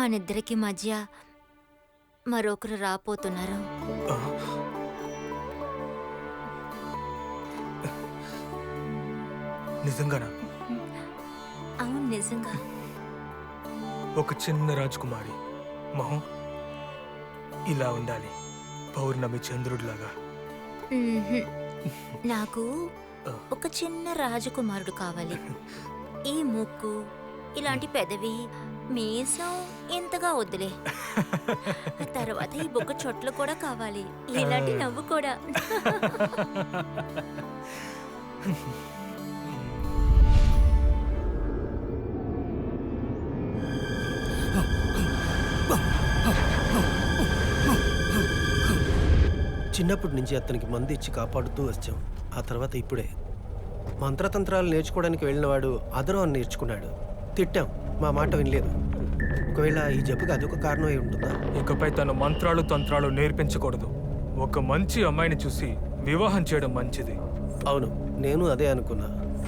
మనిద్దరికి మధ్య మరొకరు రాపోతున్నారు. నిజంగానా? అవును, నిజంగా. ఒక చిన్న రాజకుమారి మొహం ఇలా ఉండాలి, పౌర్ణమి చంద్రుడిలాగా. నాకు ఒక చిన్న రాజకుమారుడు కావాలి. ఈ ముక్కు, ఇలాంటి పెదవి, మీసం ఇంతగా వద్దులే. తర్వాత ఈ బొక్క చొట్లు కూడా కావాలి, ఇలాంటి నవ్వు కూడా. చిన్నప్పటి నుంచి అతనికి మందు ఇచ్చి కాపాడుతూ వచ్చాం. ఆ తర్వాత ఇప్పుడే మంత్రతంత్రాలు నేర్చుకోవడానికి వెళ్ళినవాడు అదరం అని నేర్చుకున్నాడు. తిట్టాం, మా మాట వినలేదు. ఒకవేళ ఈ జబ్బుకి అదొక కారణం అయి ఉంటుందా? ఇకపై తను మంత్రాలు తంత్రాలు నేర్పించకూడదు. ఒక మంచి అమ్మాయిని చూసి వివాహం చేయడం మంచిది. అవును, నేను అదే అనుకున్నా.